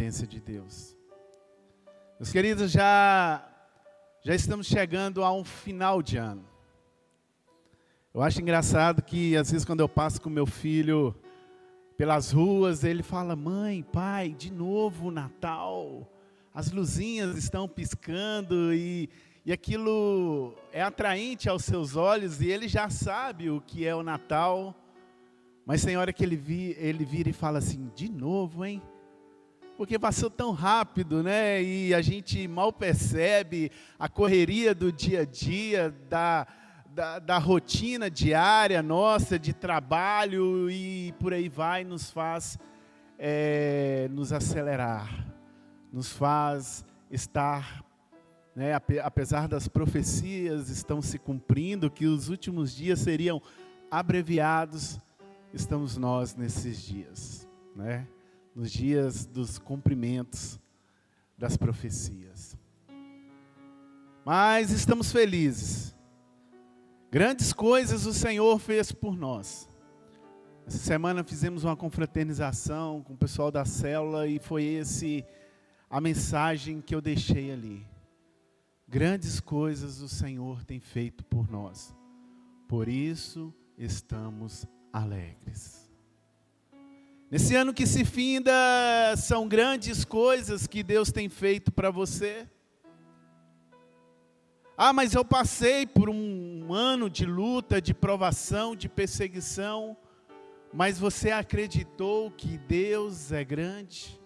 presença de Deus. Meus queridos, já estamos chegando a um final de ano. Eu acho engraçado que às vezes quando eu passo com meu filho pelas ruas, ele fala: mãe, pai, de novo o Natal, as luzinhas estão piscando e aquilo é atraente aos seus olhos e ele já sabe o que é o Natal, mas tem hora que ele vira e fala assim: de novo, hein? Porque passou tão rápido, né? E a gente mal percebe a correria do dia a dia, da rotina diária nossa, de trabalho e por aí vai, nos faz nos acelerar, nos faz estar, né, apesar das profecias estão se cumprindo, que os últimos dias seriam abreviados, estamos nós nesses dias, né? Nos dias dos cumprimentos das profecias. Mas estamos felizes. Grandes coisas o Senhor fez por nós. Essa semana fizemos uma confraternização com o pessoal da célula e foi a mensagem que eu deixei ali. Grandes coisas o Senhor tem feito por nós. Por isso estamos alegres. Nesse ano que se finda, são grandes coisas que Deus tem feito para você. Ah, mas eu passei por um ano de luta, de provação, de perseguição, mas você acreditou que Deus é grande?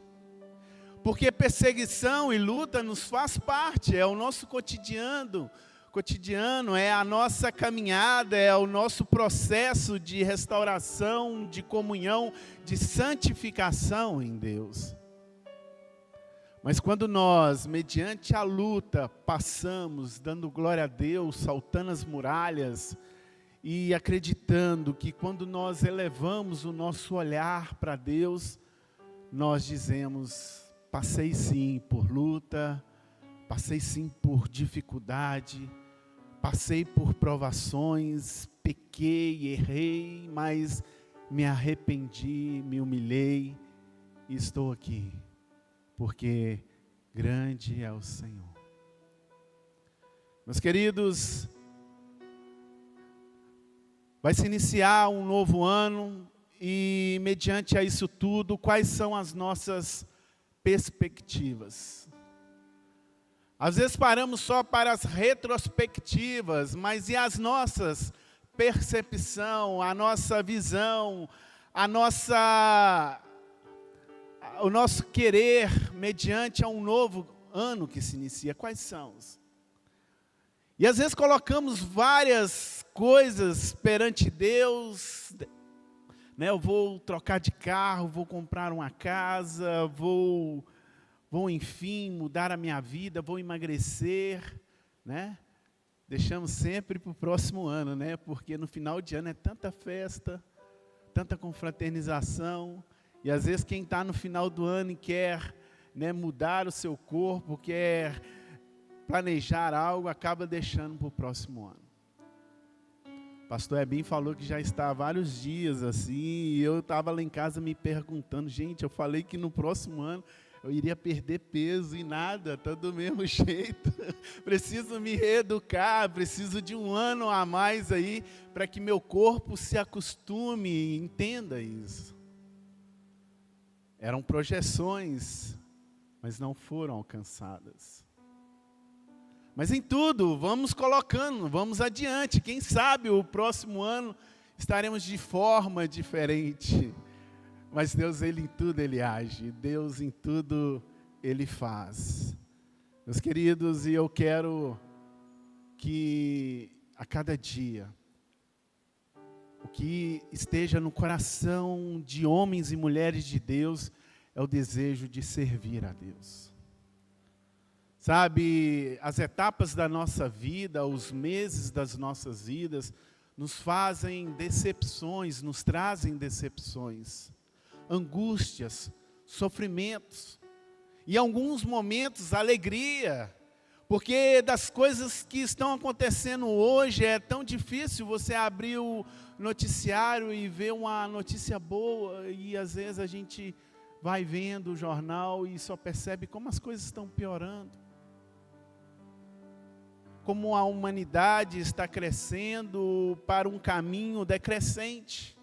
Porque perseguição e luta nos faz parte, é o nosso cotidiano, é a nossa caminhada, é o nosso processo de restauração, de comunhão, de santificação em Deus. Mas quando nós, mediante a luta, passamos, dando glória a Deus, saltando as muralhas, e acreditando que quando nós elevamos o nosso olhar para Deus, nós dizemos: passei sim por luta, passei sim por dificuldade, passei por provações, pequei, errei, mas me arrependi, me humilhei e estou aqui, porque grande é o Senhor. Meus queridos, vai se iniciar um novo ano e mediante a isso tudo, quais são as nossas perspectivas? Às vezes paramos só para as retrospectivas, mas e as nossas percepção, a nossa visão, o nosso querer mediante a um novo ano que se inicia? Quais são? E às vezes colocamos várias coisas perante Deus, né? Eu vou trocar de carro, vou comprar uma casa, vou enfim mudar a minha vida, vou emagrecer, né? Deixamos sempre para o próximo ano, né? Porque no final de ano é tanta festa, tanta confraternização, e às vezes quem está no final do ano e quer, né, mudar o seu corpo, quer planejar algo, acaba deixando para o próximo ano. Pastor Ebim falou que já está há vários dias assim, e eu estava lá em casa me perguntando: gente, eu falei que no próximo ano eu iria perder peso e nada, está do mesmo jeito. Preciso me reeducar, preciso de um ano a mais aí, para que meu corpo se acostume e entenda isso. Eram projeções, mas não foram alcançadas. Mas em tudo, vamos colocando, vamos adiante. Quem sabe o próximo ano estaremos de forma diferente. Mas Deus, Ele em tudo Ele age, Deus em tudo Ele faz. Meus queridos, e eu quero que a cada dia, o que esteja no coração de homens e mulheres de Deus, é o desejo de servir a Deus. Sabe, as etapas da nossa vida, os meses das nossas vidas, nos fazem decepções, nos trazem decepções, angústias, sofrimentos, e em alguns momentos alegria, porque das coisas que estão acontecendo hoje é tão difícil você abrir o noticiário e ver uma notícia boa, e às vezes a gente vai vendo o jornal e só percebe como as coisas estão piorando. Como a humanidade está crescendo para um caminho decrescente.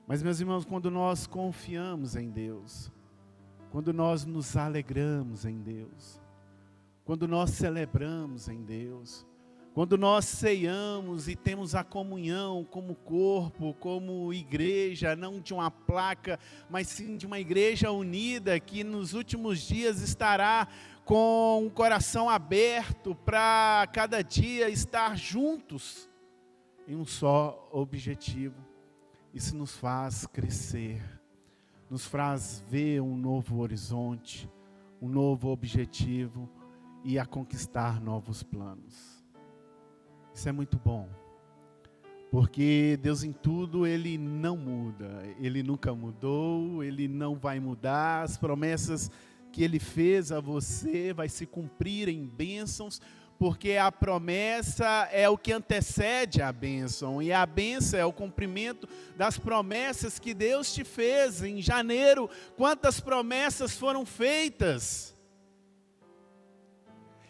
Mas, meus irmãos, quando nós confiamos em Deus, quando nós nos alegramos em Deus, quando nós celebramos em Deus, quando nós ceiamos e temos a comunhão como corpo, como igreja, não de uma placa, mas sim de uma igreja unida, que nos últimos dias estará com o coração aberto para cada dia estar juntos em um só objetivo. Isso nos faz crescer, nos faz ver um novo horizonte, um novo objetivo e a conquistar novos planos. Isso é muito bom, porque Deus em tudo, Ele não muda, Ele nunca mudou, Ele não vai mudar, as promessas que Ele fez a você vai se cumprir em bênçãos, porque a promessa é o que antecede a bênção, e a bênção é o cumprimento das promessas que Deus te fez. Em janeiro, quantas promessas foram feitas?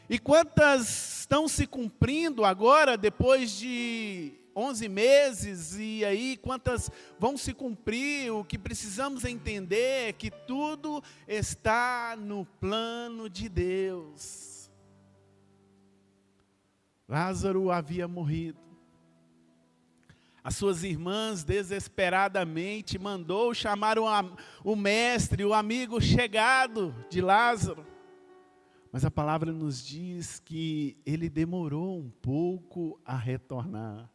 E quantas estão se cumprindo agora, depois de 11 meses, e aí quantas vão se cumprir? O que precisamos entender é que tudo está no plano de Deus. Lázaro havia morrido. As suas irmãs desesperadamente mandou chamar o mestre, o amigo chegado de Lázaro. Mas a palavra nos diz que ele demorou um pouco a retornar.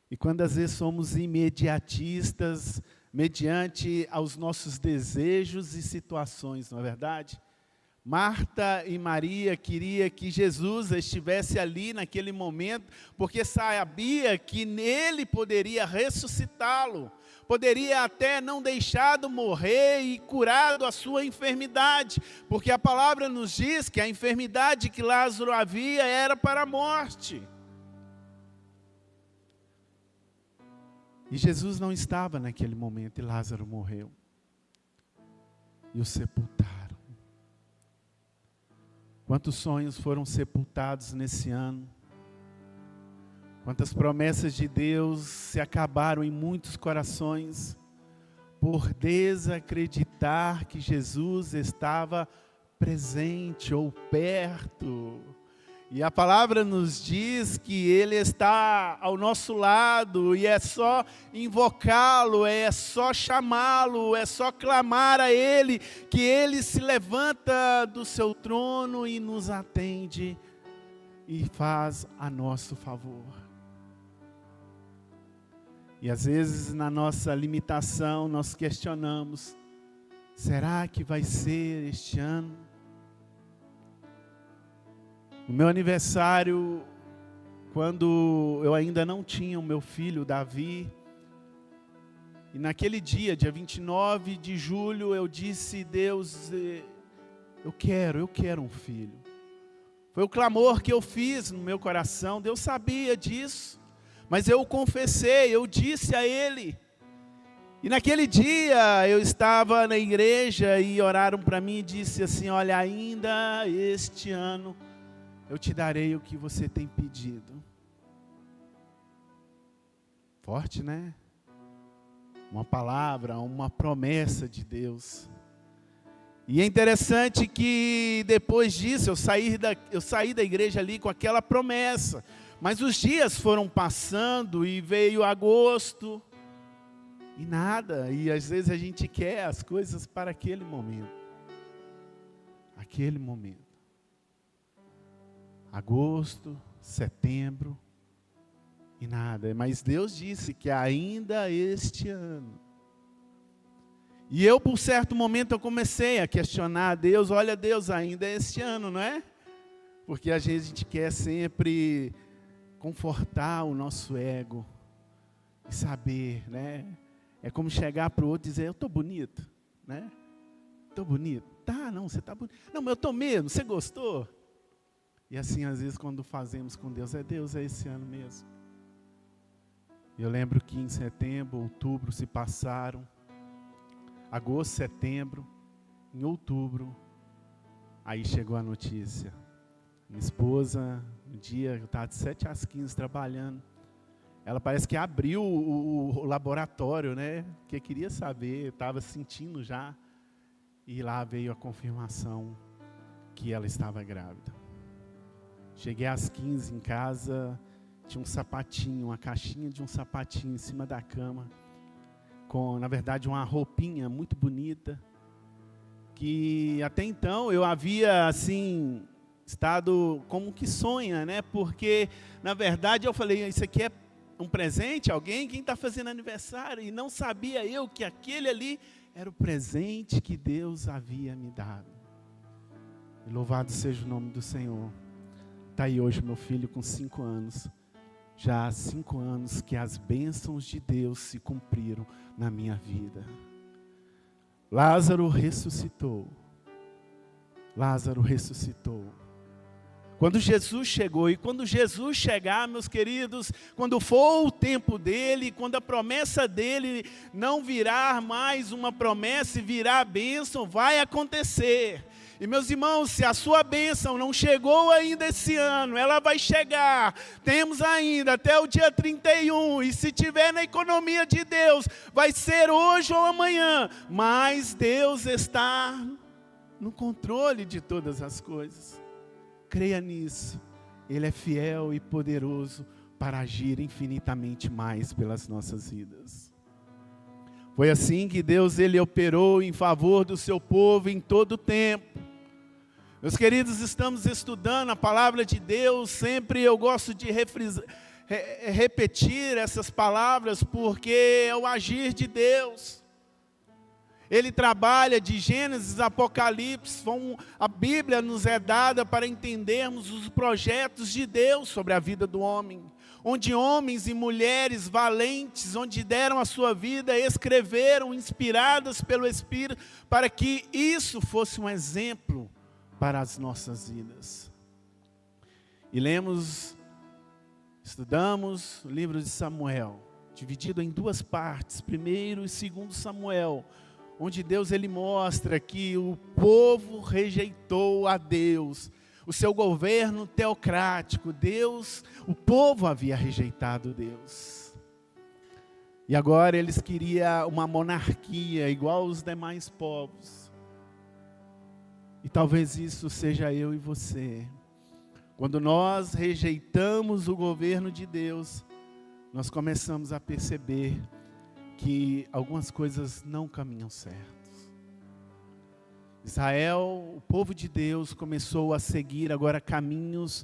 E quando às vezes somos imediatistas, mediante aos nossos desejos e situações, não é verdade? Marta e Maria queria que Jesus estivesse ali naquele momento, porque sabia que nele poderia ressuscitá-lo. Poderia até não deixado morrer e curado a sua enfermidade, porque a palavra nos diz que a enfermidade que Lázaro havia era para a morte. E Jesus não estava naquele momento e Lázaro morreu. E o sepultaram. Quantos sonhos foram sepultados nesse ano? Quantas promessas de Deus se acabaram em muitos corações por desacreditar que Jesus estava presente ou perto. E a palavra nos diz que Ele está ao nosso lado e é só invocá-lo, é só chamá-lo, é só clamar a Ele, que Ele se levanta do seu trono e nos atende e faz a nosso favor. E às vezes na nossa limitação nós questionamos, será que vai ser este ano? No meu aniversário, quando eu ainda não tinha o meu filho Davi, e naquele dia 29 de julho, eu disse, Deus, eu quero um filho. Foi o clamor que eu fiz no meu coração, Deus sabia disso. Mas eu o confessei, eu disse a Ele. E naquele dia eu estava na igreja e oraram para mim e disse assim, olha, ainda este ano eu te darei o que você tem pedido. Forte, né? Uma palavra, uma promessa de Deus. E é interessante que depois disso eu saí da igreja ali com aquela promessa. Mas os dias foram passando e veio agosto e nada. E às vezes a gente quer as coisas para aquele momento. Aquele momento. Agosto, setembro e nada. Mas Deus disse que ainda este ano. E eu, por certo momento, eu comecei a questionar a Deus. Olha, Deus, ainda é este ano, não é? Porque às vezes a gente quer sempre confortar o nosso ego e saber, né? É como chegar para o outro e dizer, eu estou bonito, né? Estou bonito. Tá, não, você está bonito. Não, mas eu estou mesmo, você gostou? E assim, às vezes, quando fazemos com Deus, Deus, é esse ano mesmo. Eu lembro que em setembro, outubro se passaram, agosto, setembro, em outubro, aí chegou a notícia. Minha esposa, um dia, eu estava de 7 às 15 trabalhando, ela parece que abriu o laboratório, né? Que queria saber, estava sentindo já, e lá veio a confirmação que ela estava grávida. Cheguei às 15 em casa, tinha um sapatinho, uma caixinha de um sapatinho em cima da cama, com, na verdade, uma roupinha muito bonita, que até então eu havia, assim, estado como que sonha, né? Porque, na verdade, eu falei, isso aqui é um presente, alguém, quem está fazendo aniversário? E não sabia eu que aquele ali era o presente que Deus havia me dado. E louvado seja o nome do Senhor. Está aí hoje meu filho com 5 anos. Já há 5 anos que as bênçãos de Deus se cumpriram na minha vida. Lázaro ressuscitou. Lázaro ressuscitou. Quando Jesus chegou, e quando Jesus chegar, meus queridos, quando for o tempo dele, quando a promessa dele não virar mais uma promessa e virar a bênção, vai acontecer. E meus irmãos, se a sua bênção não chegou ainda esse ano, ela vai chegar. Temos ainda até o dia 31, e se tiver na economia de Deus, vai ser hoje ou amanhã. Mas Deus está no controle de todas as coisas. Creia nisso. Ele é fiel e poderoso para agir infinitamente mais pelas nossas vidas. Foi assim que Deus ele operou em favor do seu povo em todo o tempo. Meus queridos, estamos estudando a palavra de Deus. Sempre eu gosto de repetir essas palavras, porque é o agir de Deus. Ele trabalha de Gênesis a Apocalipse. A Bíblia nos é dada para entendermos os projetos de Deus sobre a vida do homem. Onde homens e mulheres valentes, onde deram a sua vida, escreveram, inspiradas pelo Espírito, para que isso fosse um exemplo para as nossas vidas. E estudamos o livro de Samuel, dividido em 2 partes, 1º e 2º Samuel, onde Deus ele mostra que o povo rejeitou a Deus, o seu governo teocrático. O povo havia rejeitado Deus. E agora eles queriam uma monarquia igual aos demais povos. E talvez isso seja eu e você. Quando nós rejeitamos o governo de Deus, nós começamos a perceber que algumas coisas não caminham certas. Israel, o povo de Deus, começou a seguir agora caminhos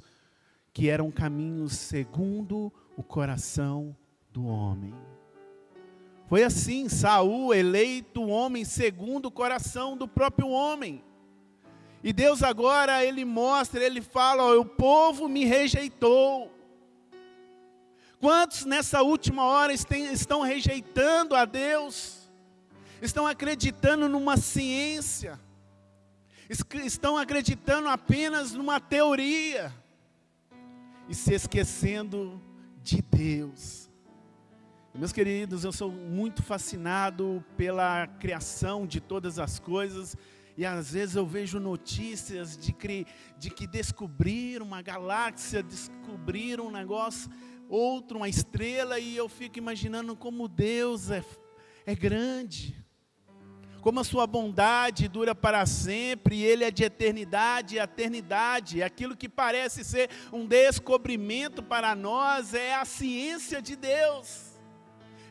que eram caminhos segundo o coração do homem. Foi assim, Saul, eleito homem segundo o coração do próprio homem. E Deus agora, ele mostra, ele fala, o povo me rejeitou. Quantos nessa última hora estão rejeitando a Deus? Estão acreditando numa ciência? Estão acreditando apenas numa teoria? E se esquecendo de Deus? Meus queridos, eu sou muito fascinado pela criação de todas as coisas. E às vezes eu vejo notícias de que descobriram uma galáxia, descobriram um negócio, uma estrela, e eu fico imaginando como Deus é grande, como a sua bondade dura para sempre, e Ele é de eternidade a eternidade. Aquilo que parece ser um descobrimento para nós é a ciência de Deus.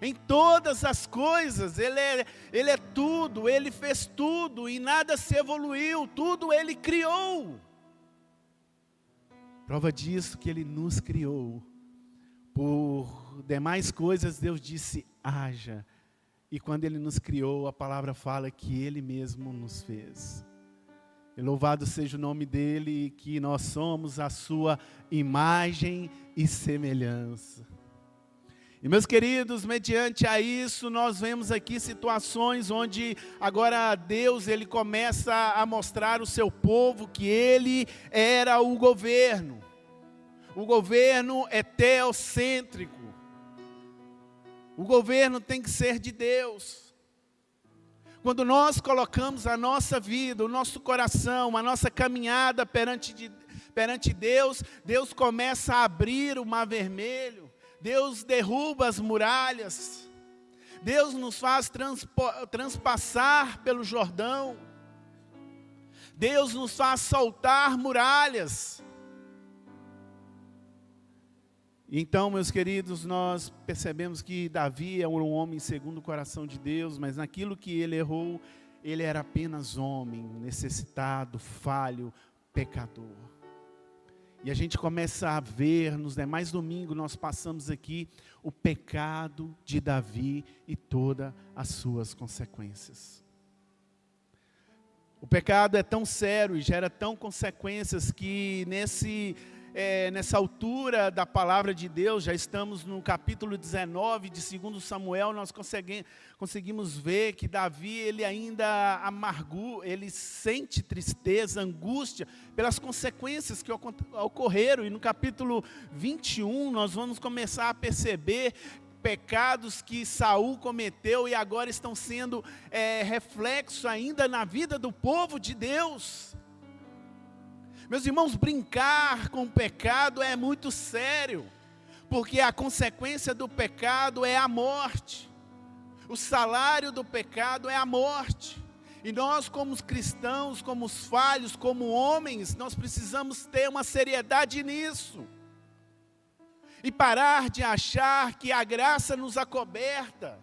Em todas as coisas, Ele é tudo, Ele fez tudo, e nada se evoluiu, tudo Ele criou. Prova disso que Ele nos criou. Por demais coisas, Deus disse, haja. E quando Ele nos criou, a palavra fala que Ele mesmo nos fez. E louvado seja o nome dEle, que nós somos a sua imagem e semelhança. E meus queridos, mediante a isso, nós vemos aqui situações onde agora Deus, Ele começa a mostrar ao seu povo que Ele era o governo. O governo é teocêntrico. O governo tem que ser de Deus. Quando nós colocamos a nossa vida, o nosso coração, a nossa caminhada perante Deus, Deus começa a abrir o mar vermelho, Deus derruba as muralhas, Deus nos faz transpassar pelo Jordão, Deus nos faz saltar muralhas. Então, meus queridos, nós percebemos que Davi é um homem segundo o coração de Deus, mas naquilo que ele errou, ele era apenas homem, necessitado, falho, pecador. E a gente começa a ver, nos demais domingos nós passamos aqui, o pecado de Davi e todas as suas consequências. O pecado é tão sério e gera tão consequências que nessa altura da palavra de Deus, já estamos no capítulo 19 de 2 Samuel, nós conseguimos ver que Davi, ele ainda ele sente tristeza, angústia, pelas consequências que ocorreram, e no capítulo 21, nós vamos começar a perceber pecados que Saul cometeu, e agora estão sendo reflexo ainda na vida do povo de Deus. Meus irmãos, brincar com o pecado é muito sério, porque a consequência do pecado é a morte. O salário do pecado é a morte. E nós, como cristãos, como falhos, como homens, nós precisamos ter uma seriedade nisso. E parar de achar que a graça nos acoberta.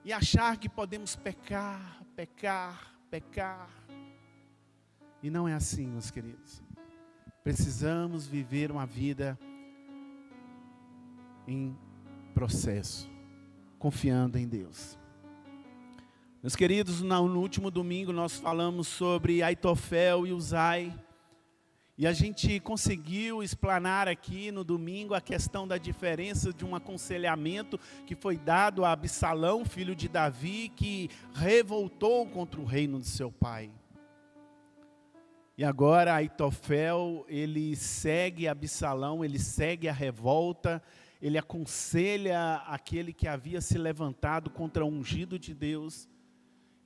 E achar que podemos pecar. E não é assim, meus queridos. Precisamos viver uma vida em processo, confiando em Deus. Meus queridos, no último domingo nós falamos sobre Aitofel e Uzai. E a gente conseguiu explanar aqui no domingo a questão da diferença de um aconselhamento que foi dado a Absalão, filho de Davi, que revoltou contra o reino de seu pai. E agora Aitofel, ele segue Absalão, ele segue a revolta, ele aconselha aquele que havia se levantado contra o ungido de Deus,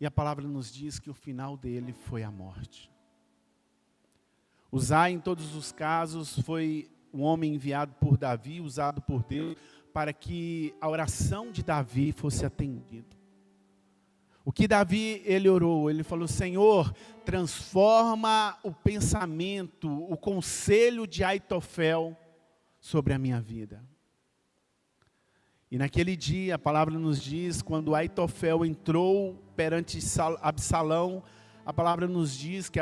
e a palavra nos diz que o final dele foi a morte. Uzai, em todos os casos, foi um homem enviado por Davi, usado por Deus, para que a oração de Davi fosse atendida. O que Davi, ele orou, ele falou: Senhor, transforma o pensamento, o conselho de Aitofel sobre a minha vida. E naquele dia, a palavra nos diz, quando Aitofel entrou perante Absalão, a palavra nos diz que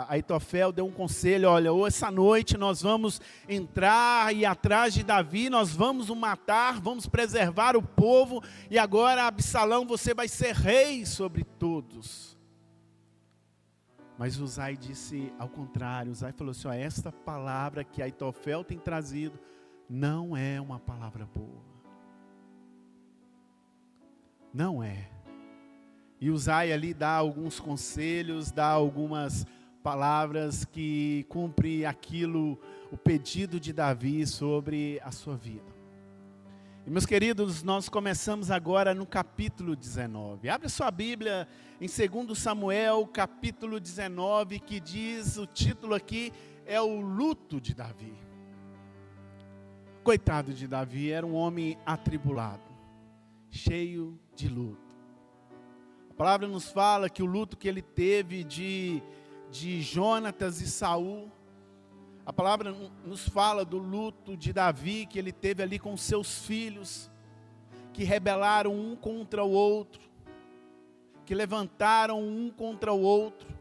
Aitofel deu um conselho: olha, essa noite nós vamos entrar e ir atrás de Davi, nós vamos o matar, vamos preservar o povo, e agora, Absalão, você vai ser rei sobre todos. Mas Uzai disse ao contrário. Uzai falou assim: esta palavra que Aitofel tem trazido não é uma palavra boa. Não é. E Uzai ali dá alguns conselhos, dá algumas palavras que cumprem o pedido de Davi sobre a sua vida. E meus queridos, nós começamos agora no capítulo 19. Abre sua Bíblia em 2 Samuel, capítulo 19, que diz, o título aqui é o luto de Davi. Coitado de Davi, era um homem atribulado, cheio de luto. A palavra nos fala que o luto que ele teve de Jonatas e Saul. A palavra nos fala do luto de Davi que ele teve ali com seus filhos, que rebelaram um contra o outro, que levantaram um contra o outro.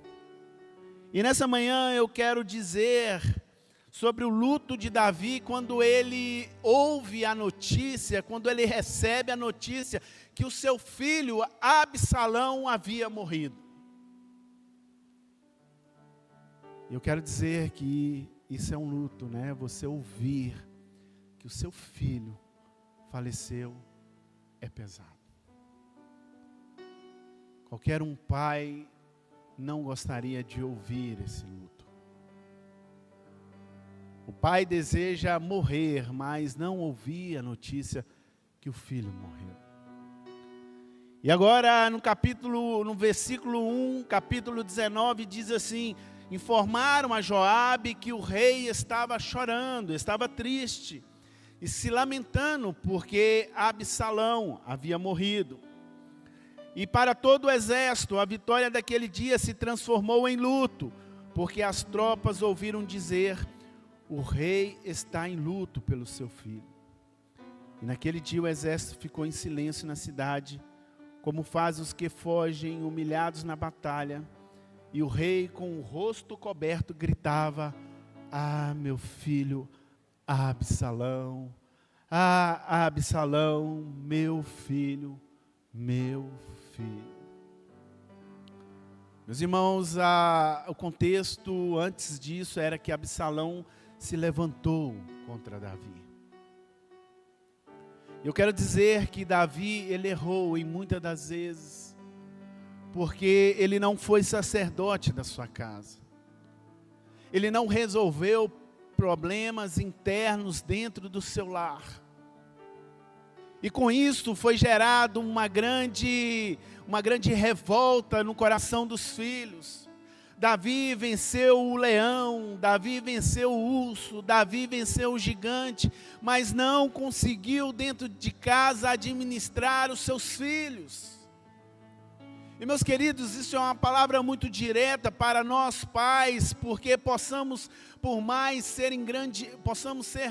E nessa manhã eu quero dizer sobre o luto de Davi, quando ele ouve a notícia, quando ele recebe a notícia que o seu filho Absalão havia morrido. Eu quero dizer que isso é um luto, né? Você ouvir que o seu filho faleceu é pesado. Qualquer um pai não gostaria de ouvir esse luto. O pai deseja morrer, mas não ouvir a notícia que o filho morreu. E agora no versículo 1, capítulo 19, diz assim: informaram a Joabe que o rei estava chorando, estava triste e se lamentando porque Absalão havia morrido. E para todo o exército, a vitória daquele dia se transformou em luto, porque as tropas ouviram dizer: o rei está em luto pelo seu filho. E naquele dia o exército ficou em silêncio na cidade, como faz os que fogem humilhados na batalha. E o rei, com o rosto coberto, gritava: ah, meu filho Absalão, ah, Absalão, meu filho, meu filho. Meus irmãos, o contexto antes disso era que Absalão se levantou contra Davi. Eu quero dizer que Davi, ele errou em muitas das vezes, porque ele não foi sacerdote da sua casa. Ele não resolveu problemas internos dentro do seu lar. E com isso foi gerado uma grande revolta no coração dos filhos. Davi venceu o leão, Davi venceu o urso, Davi venceu o gigante, mas não conseguiu dentro de casa administrar os seus filhos. E meus queridos, isso é uma palavra muito direta para nós pais, porque possamos ser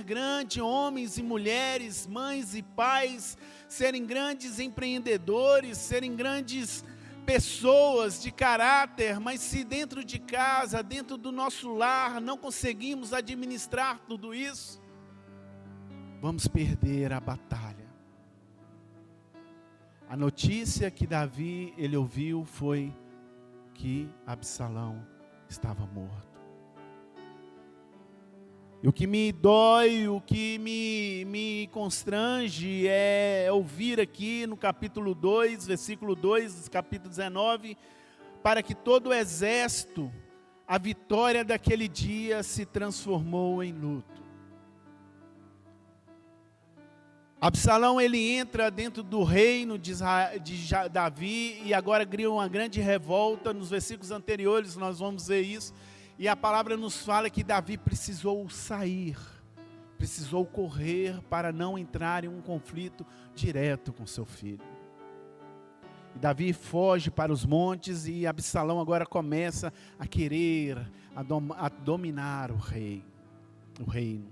grandes homens e mulheres, mães e pais, serem grandes empreendedores, serem grandes pessoas de caráter, mas se dentro de casa, dentro do nosso lar, não conseguimos administrar tudo isso, vamos perder a batalha. A notícia que Davi, ele ouviu foi que Absalão estava morto. E o que me dói, o que me constrange é ouvir aqui no capítulo 2, versículo 2, capítulo 19, para que todo o exército, a vitória daquele dia se transformou em luto. Absalão, ele entra dentro do reino de Davi e agora cria uma grande revolta. Nos versículos anteriores nós vamos ver isso. E a palavra nos fala que Davi precisou sair, precisou correr para não entrar em um conflito direto com seu filho. E Davi foge para os montes e Absalão agora começa a querer dominar o reino.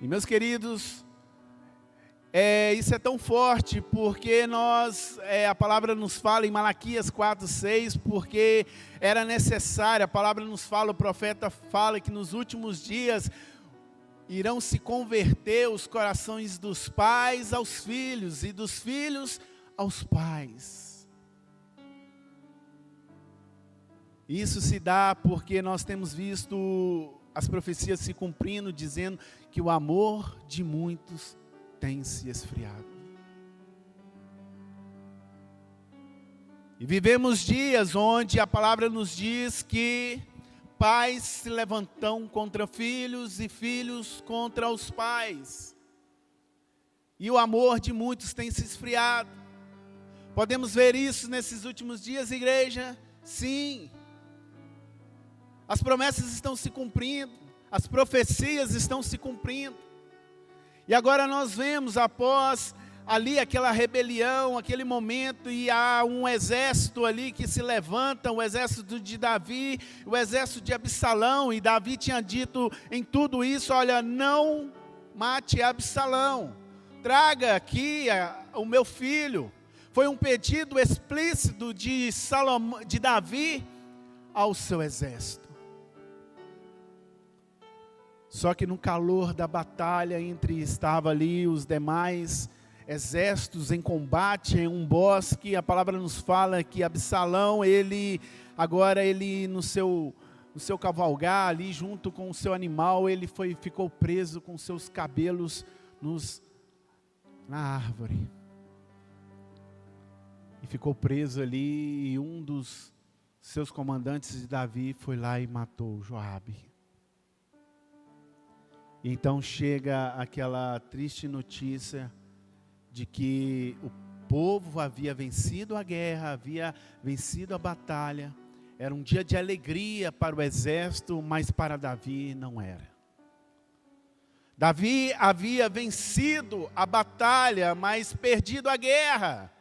E meus queridos, isso é tão forte porque a palavra nos fala em Malaquias 4:6, porque era necessário, a palavra nos fala, o profeta fala que nos últimos dias irão se converter os corações dos pais aos filhos e dos filhos aos pais. Isso se dá porque nós temos visto as profecias se cumprindo, dizendo que o amor de muitos tem se esfriado. E vivemos dias onde a palavra nos diz que pais se levantam contra filhos e filhos contra os pais. E o amor de muitos tem se esfriado. Podemos ver isso nesses últimos dias, igreja? Sim. As promessas estão se cumprindo, as profecias estão se cumprindo. E agora nós vemos, após ali aquela rebelião, aquele momento, e há um exército ali que se levanta, o exército de Davi, o exército de Absalão, e Davi tinha dito em tudo isso: olha, não mate Absalão, traga aqui o meu filho. Foi um pedido explícito de Davi ao seu exército. Só que no calor da batalha, estava ali os demais exércitos em combate, em um bosque, a palavra nos fala que Absalão, agora no seu cavalgar ali, junto com o seu animal, ficou preso com seus cabelos na árvore. E ficou preso ali, e um dos seus comandantes de Davi foi lá e matou Joabe. E então chega aquela triste notícia de que o povo havia vencido a guerra, havia vencido a batalha. Era um dia de alegria para o exército, mas para Davi não era. Davi havia vencido a batalha, mas perdido a guerra.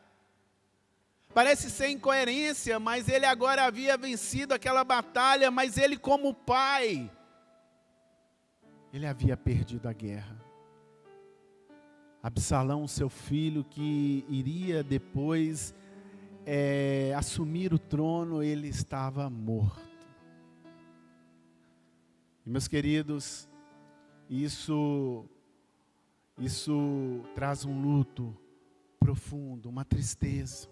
Parece ser incoerência, mas ele agora havia vencido aquela batalha, mas ele como pai, ele havia perdido a guerra. Absalão, seu filho, que iria depois assumir o trono, ele estava morto. E meus queridos, isso traz um luto profundo, uma tristeza.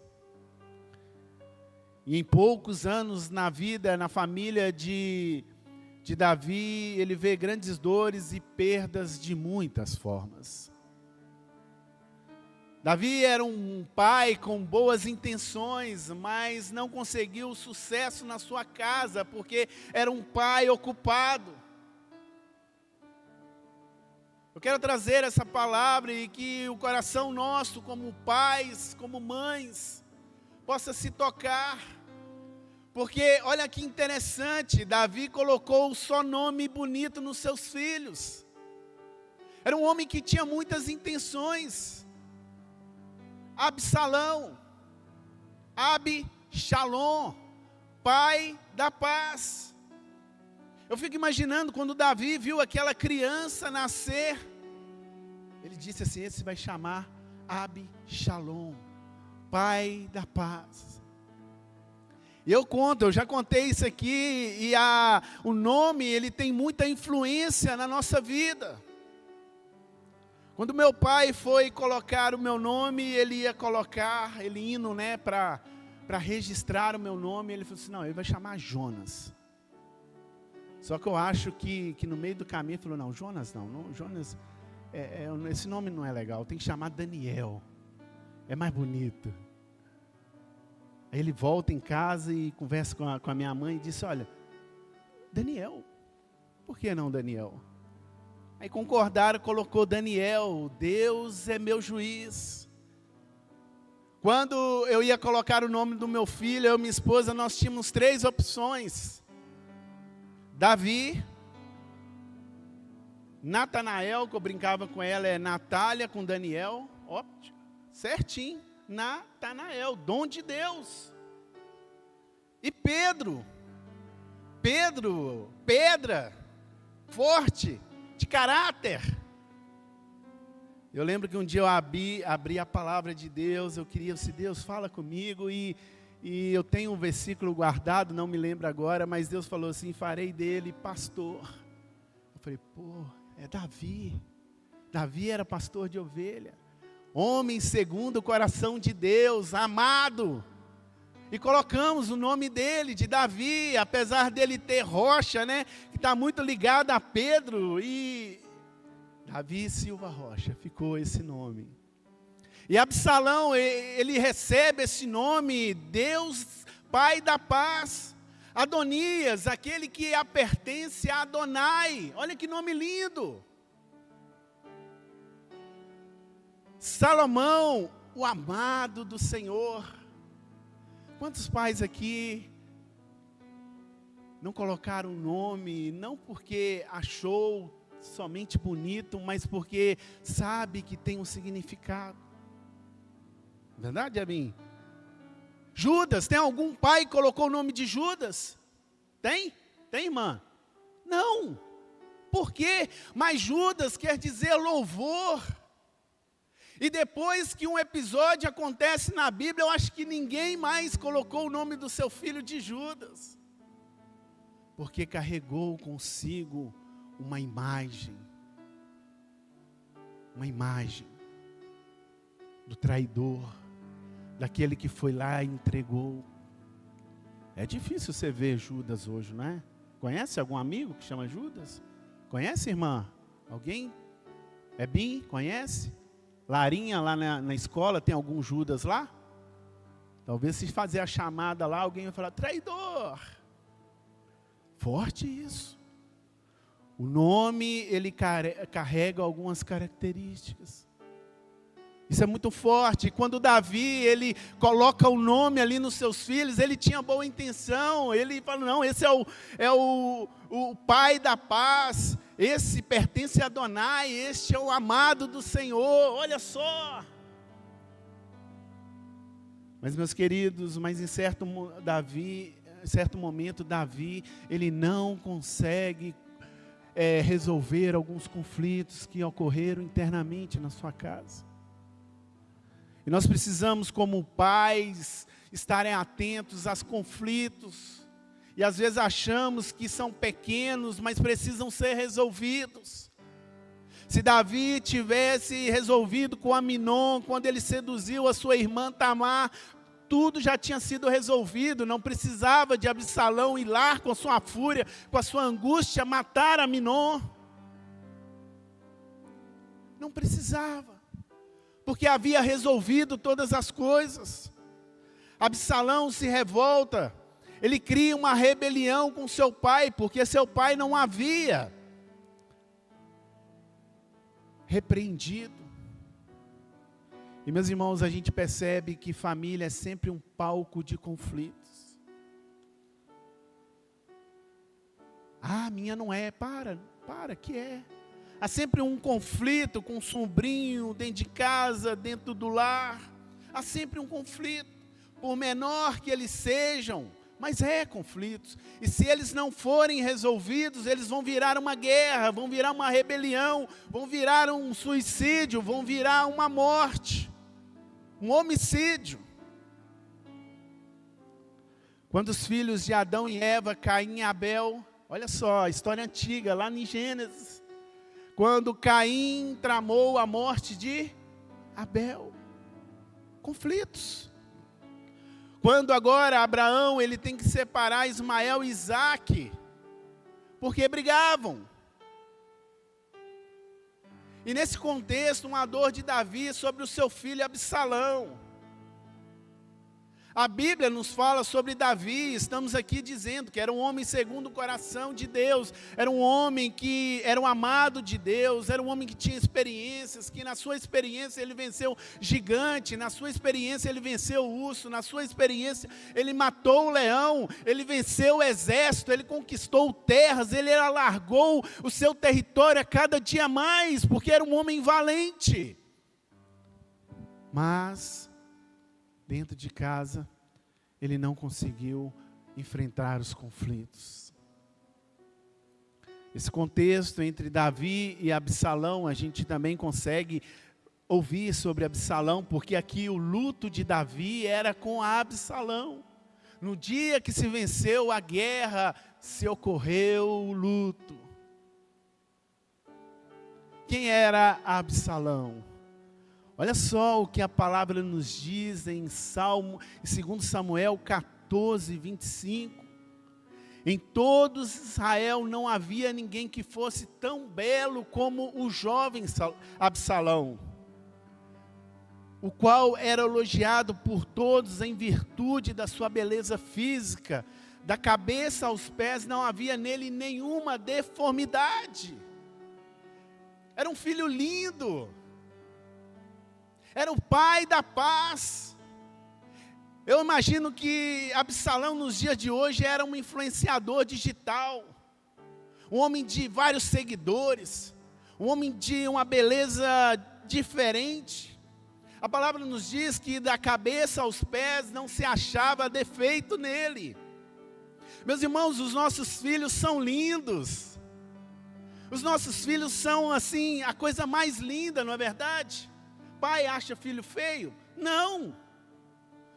E em poucos anos na vida, na família de Davi, ele vê grandes dores e perdas de muitas formas. Davi era um pai com boas intenções, mas não conseguiu sucesso na sua casa, porque era um pai ocupado. Eu quero trazer essa palavra e que o coração nosso, como pais, como mães, possa se tocar. Porque, olha que interessante, Davi colocou só nome bonito nos seus filhos. Era um homem que tinha muitas intenções. Absalão, Absalom, pai da paz. Eu fico imaginando quando Davi viu aquela criança nascer, ele disse assim: esse vai chamar Absalom, pai da paz. E eu já contei isso aqui, e o nome, ele tem muita influência na nossa vida. Quando meu pai foi colocar o meu nome, ele indo, para registrar o meu nome, ele falou assim: não, ele vai chamar Jonas. Só que eu acho que no meio do caminho, ele falou: não, Jonas não, Jonas, esse nome não é legal, tem que chamar Daniel, é mais bonito. Aí ele volta em casa e conversa com a minha mãe e disse: olha, Daniel, por que não Daniel? Aí concordaram, colocou Daniel, Deus é meu juiz. Quando eu ia colocar o nome do meu filho, eu e minha esposa, nós tínhamos 3 opções. Davi, Natanael, que eu brincava com ela, é Natália com Daniel, ó, certinho, Natanael, dom de Deus. E Pedro, pedra, forte, de caráter. Eu lembro que um dia eu abri a palavra de Deus, eu queria, se Deus fala comigo, e eu tenho um versículo guardado, não me lembro agora, mas Deus falou assim: farei dele pastor. Eu falei: pô, é Davi. Davi era pastor de ovelha, homem segundo o coração de Deus, amado. E colocamos o nome dele, de Davi, apesar dele ter Rocha, que está muito ligado a Pedro, e Davi Silva Rocha, ficou esse nome. E Absalão, ele recebe esse nome, Deus, Pai da paz. Adonias, aquele que pertence a Adonai, olha que nome lindo. Salomão, o amado do Senhor. Quantos pais aqui não colocaram o nome, não porque achou somente bonito, mas porque sabe que tem um significado? Verdade, Abim? Judas, tem algum pai que colocou o nome de Judas? Tem? Tem, irmã? Não. Por quê? Mas Judas quer dizer louvor. E depois que um episódio acontece na Bíblia, eu acho que ninguém mais colocou o nome do seu filho de Judas. Porque carregou consigo uma imagem do traidor, daquele que foi lá e entregou. É difícil você ver Judas hoje, não é? Conhece algum amigo que chama Judas? Conhece, irmã? Alguém? Bim, conhece? Larinha lá na escola, tem algum Judas lá? Talvez se fazer a chamada lá, alguém vai falar: traidor. Forte isso. O nome, ele carrega algumas características. Isso é muito forte. Quando Davi, ele coloca o nome ali nos seus filhos, ele tinha boa intenção. Ele fala, não, esse é o pai da paz. Esse pertence a Adonai, este é o amado do Senhor. Olha só. Mas, meus queridos, em certo momento, Davi, ele não consegue resolver alguns conflitos que ocorreram internamente na sua casa. E nós precisamos, como pais, estarem atentos aos conflitos. E às vezes achamos que são pequenos, mas precisam ser resolvidos. Se Davi tivesse resolvido com Aminon, quando ele seduziu a sua irmã Tamar, tudo já tinha sido resolvido. Não precisava de Absalão ir lá com a sua fúria, com a sua angústia, matar Aminon. Não precisava. Porque havia resolvido todas as coisas. Absalão se revolta, ele cria uma rebelião com seu pai, porque seu pai não havia repreendido. E, meus irmãos, a gente percebe que família é sempre um palco de conflitos. Minha não é, para, que é. Há sempre um conflito com um sobrinho dentro de casa, dentro do lar. Há sempre um conflito, por menor que eles sejam, mas conflitos. E se eles não forem resolvidos, eles vão virar uma guerra, vão virar uma rebelião, vão virar um suicídio, vão virar uma morte, um homicídio. Quando os filhos de Adão e Eva, Caim e Abel, olha só, a história antiga, lá em Gênesis. Quando Caim tramou a morte de Abel. Conflitos. Quando agora Abraão, ele tem que separar Ismael e Isaque, porque brigavam. E nesse contexto, uma dor de Davi sobre o seu filho Absalão. A Bíblia nos fala sobre Davi, estamos aqui dizendo que era um homem segundo o coração de Deus, era um homem que era um amado de Deus, era um homem que tinha experiências, que na sua experiência ele venceu gigante, na sua experiência ele venceu o urso, na sua experiência ele matou o leão, ele venceu o exército, ele conquistou terras, ele alargou o seu território a cada dia mais, porque era um homem valente. Mas dentro de casa, ele não conseguiu enfrentar os conflitos. Esse contexto entre Davi e Absalão, a gente também consegue ouvir sobre Absalão, porque aqui o luto de Davi era com Absalão. No dia que se venceu a guerra, se ocorreu o luto. Quem era Absalão? Olha só o que a palavra nos diz em 2 Samuel 14, 25. Em todo Israel não havia ninguém que fosse tão belo como o jovem Absalão, o qual era elogiado por todos em virtude da sua beleza física. Da cabeça aos pés não havia nele nenhuma deformidade. Era um filho lindo. Era o pai da paz. Eu imagino que Absalão nos dias de hoje era um influenciador digital, um homem de vários seguidores, um homem de uma beleza diferente. A palavra nos diz que da cabeça aos pés não se achava defeito nele. Meus irmãos, os nossos filhos são lindos. Os nossos filhos são assim, a coisa mais linda, não é verdade? Pai acha filho feio? Não.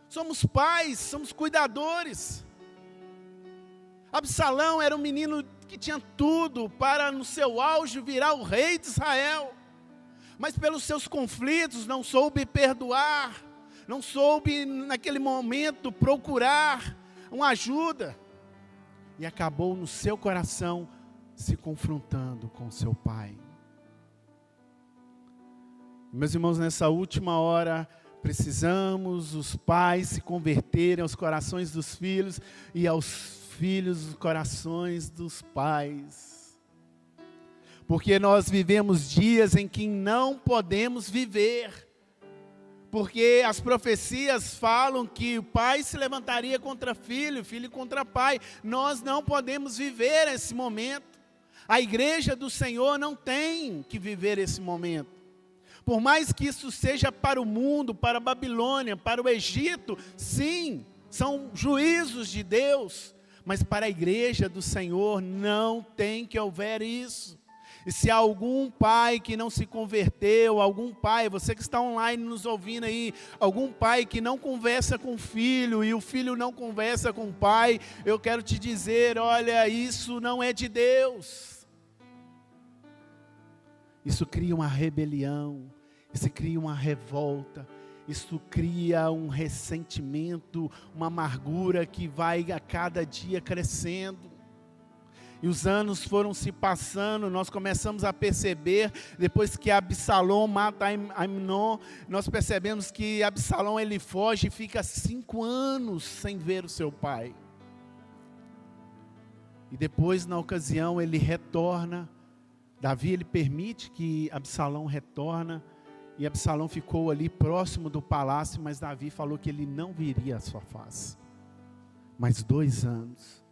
Somos pais, somos cuidadores. Absalão era um menino que tinha tudo para no seu auge virar o rei de Israel. Mas pelos seus conflitos não soube perdoar, não soube naquele momento procurar uma ajuda. E acabou no seu coração se confrontando com seu pai. Meus irmãos, nessa última hora, precisamos os pais se converterem aos corações dos filhos e aos filhos os corações dos pais. Porque nós vivemos dias em que não podemos viver. Porque as profecias falam que o pai se levantaria contra filho, filho contra pai. Nós não podemos viver esse momento. A igreja do Senhor não tem que viver esse momento. Por mais que isso seja para o mundo, para a Babilônia, para o Egito, sim, são juízos de Deus. Mas para a igreja do Senhor não tem que haver isso. E se há algum pai que não se converteu, algum pai, você que está online nos ouvindo aí, algum pai que não conversa com o filho e o filho não conversa com o pai, eu quero te dizer, olha, isso não é de Deus. Isso cria uma rebelião, isso cria uma revolta, isso cria um ressentimento, uma amargura que vai a cada dia crescendo. E os anos foram se passando, nós começamos a perceber, depois que Absalão mata Amnon, nós percebemos que Absalão ele foge e fica 5 anos sem ver o seu pai. E depois, na ocasião, ele retorna, Davi ele permite que Absalão retorna, e Absalão ficou ali próximo do palácio, mas Davi falou que ele não viria a sua face. Mais 2 anos.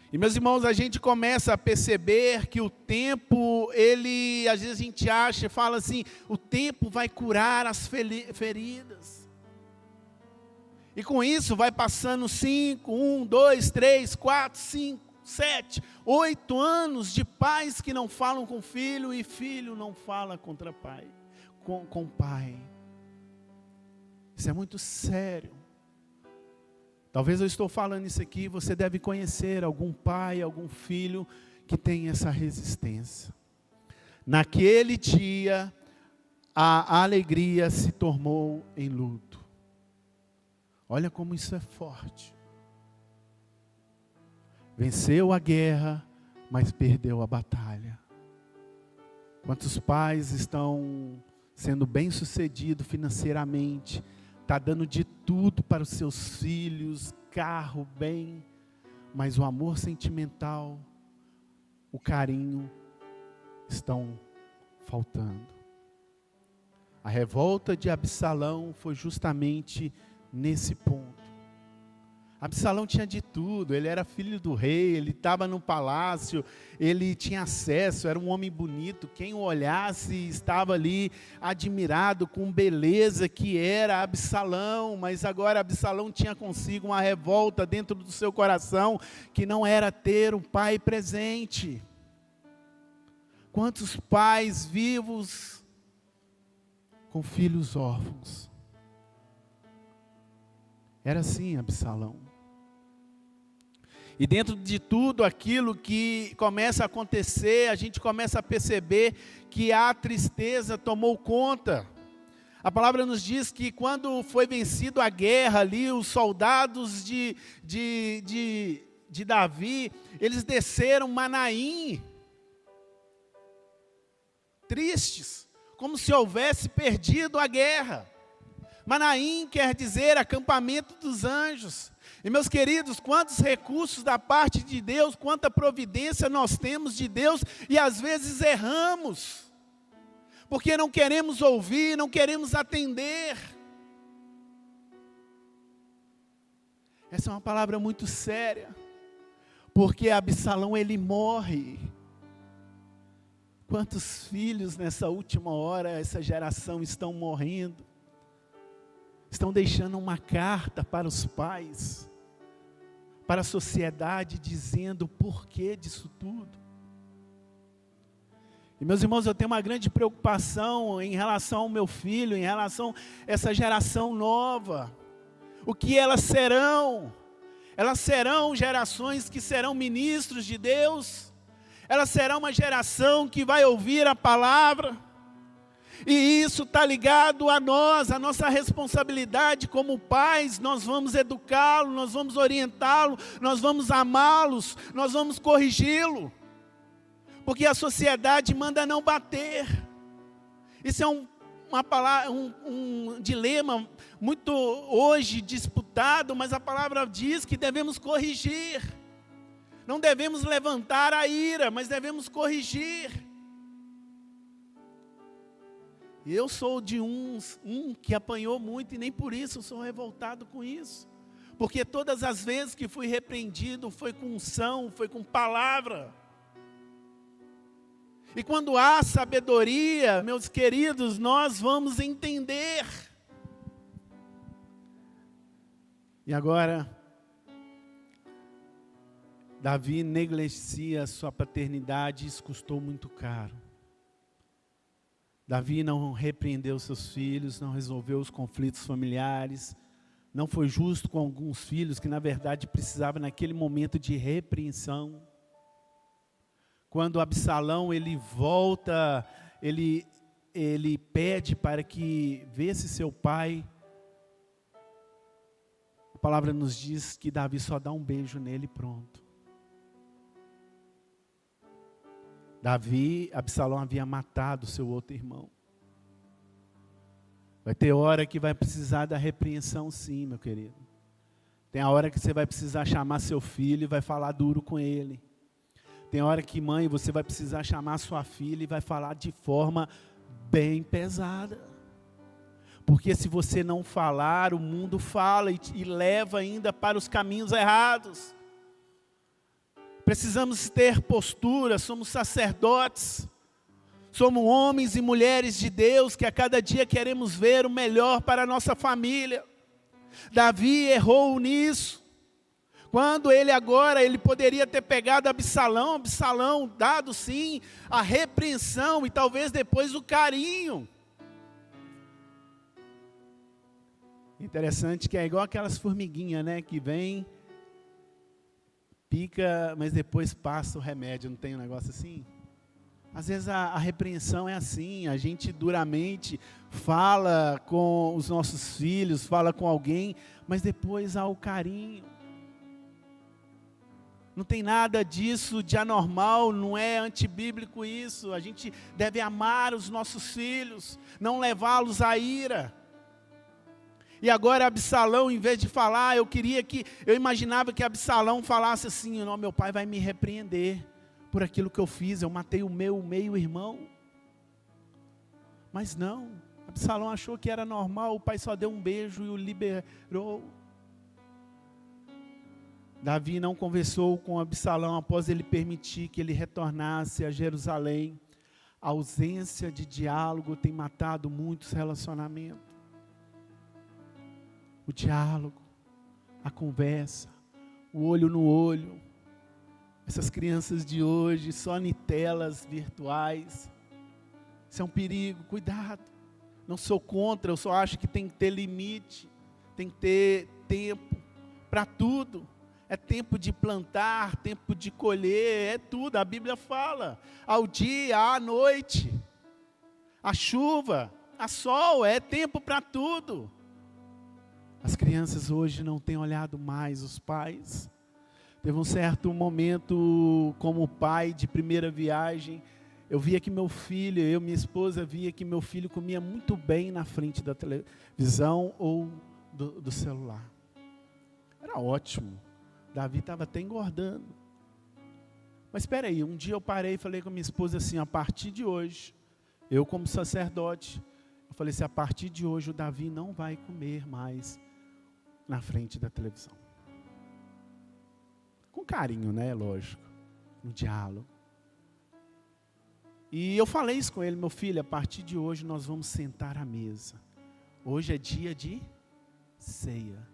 E meus irmãos, a gente começa a perceber que o tempo, às vezes a gente acha, fala assim, o tempo vai curar as feridas. E com isso vai passando 5, 1, 2, 3, 4, 5, 7, 8 anos de pais que não falam com filho e filho não fala contra pai, com pai. Isso é muito sério. Talvez eu estou falando isso aqui, você deve conhecer algum pai, algum filho que tem essa resistência. Naquele dia, a alegria se tornou em luto. Olha como isso é forte. Venceu a guerra, mas perdeu a batalha. Quantos pais estão sendo bem-sucedidos financeiramente, está dando de tudo para os seus filhos, carro, bem, mas o amor sentimental, o carinho, estão faltando. A revolta de Absalão foi justamente nesse ponto. Absalão tinha de tudo, ele era filho do rei, ele estava no palácio, ele tinha acesso, era um homem bonito, quem o olhasse estava ali admirado com beleza que era Absalão, mas agora Absalão tinha consigo uma revolta dentro do seu coração, que não era ter um pai presente. Quantos pais vivos com filhos órfãos? Era assim Absalão. E dentro de tudo aquilo que começa a acontecer, a gente começa a perceber que a tristeza tomou conta. A palavra nos diz que quando foi vencido a guerra ali, os soldados de Davi, eles desceram Manaim, tristes, como se houvesse perdido a guerra. Manaim quer dizer acampamento dos anjos. E meus queridos, quantos recursos da parte de Deus, quanta providência nós temos de Deus e às vezes erramos, porque não queremos ouvir, não queremos atender. Essa é uma palavra muito séria, porque Absalão ele morre. Quantos filhos nessa última hora, essa geração estão morrendo? Estão deixando uma carta para os pais, para a sociedade, dizendo o porquê disso tudo. E meus irmãos, eu tenho uma grande preocupação em relação ao meu filho, em relação a essa geração nova. O que elas serão? Elas serão gerações que serão ministros de Deus. Elas serão uma geração que vai ouvir a palavra. E isso está ligado a nós, a nossa responsabilidade como pais. Nós vamos educá-lo, nós vamos orientá-lo, nós vamos amá-los, nós vamos corrigi-lo. Porque a sociedade manda não bater. Isso é um dilema muito hoje disputado, mas a palavra diz que devemos corrigir. Não devemos levantar a ira, mas devemos corrigir. Eu sou de um que apanhou muito e nem por isso sou revoltado com isso. Porque todas as vezes que fui repreendido foi com unção, foi com palavra. E quando há sabedoria, meus queridos, nós vamos entender. E agora, Davi negligencia sua paternidade, isso custou muito caro. Davi não repreendeu seus filhos, não resolveu os conflitos familiares, não foi justo com alguns filhos que na verdade precisavam naquele momento de repreensão. Quando Absalão ele volta, ele pede para que vesse seu pai. A palavra nos diz que Davi só dá um beijo nele e pronto. Absalão havia matado seu outro irmão. Vai ter hora que vai precisar da repreensão sim, meu querido. Tem a hora que você vai precisar chamar seu filho e vai falar duro com ele. Tem hora que, mãe, você vai precisar chamar sua filha e vai falar de forma bem pesada. Porque se você não falar, o mundo fala e leva ainda para os caminhos errados. Precisamos ter postura, somos sacerdotes, somos homens e mulheres de Deus que a cada dia queremos ver o melhor para a nossa família. Davi errou nisso. Quando ele poderia ter pegado Absalão, dado sim a repreensão e talvez depois o carinho. Interessante que é igual aquelas formiguinhas, né, que vem, pica, mas depois passa o remédio, não tem um negócio assim? Às vezes a repreensão é assim, a gente duramente fala com os nossos filhos, fala com alguém, mas depois há o carinho. Não tem nada disso de anormal, não é antibíblico isso. A gente deve amar os nossos filhos, não levá-los à ira. E agora Absalão, em vez de falar, eu imaginava que Absalão falasse assim: não, meu pai vai me repreender por aquilo que eu fiz, eu matei o meu meio-irmão. Mas não, Absalão achou que era normal, o pai só deu um beijo e o liberou. Davi não conversou com Absalão após ele permitir que ele retornasse a Jerusalém. A ausência de diálogo tem matado muitos relacionamentos. O diálogo, a conversa, o olho no olho. Essas crianças de hoje só em telas virtuais. Isso é um perigo, cuidado. Não sou contra, eu só acho que tem que ter limite, tem que ter tempo para tudo. É tempo de plantar, tempo de colher, é tudo. A Bíblia fala, ao dia, à noite, a chuva, a sol, é tempo para tudo. As crianças hoje não têm olhado mais os pais. Teve um certo momento, como pai de primeira viagem, eu via que meu filho, minha esposa, via que meu filho comia muito bem na frente da televisão ou do celular. Era ótimo. Davi estava até engordando. Mas espera aí, um dia eu parei e falei com minha esposa assim: a partir de hoje, eu como sacerdote, eu falei assim: a partir de hoje o Davi não vai comer mais na frente da televisão. Com carinho, né? Lógico. No diálogo. E eu falei isso com ele: meu filho, a partir de hoje nós vamos sentar à mesa. Hoje é dia de ceia.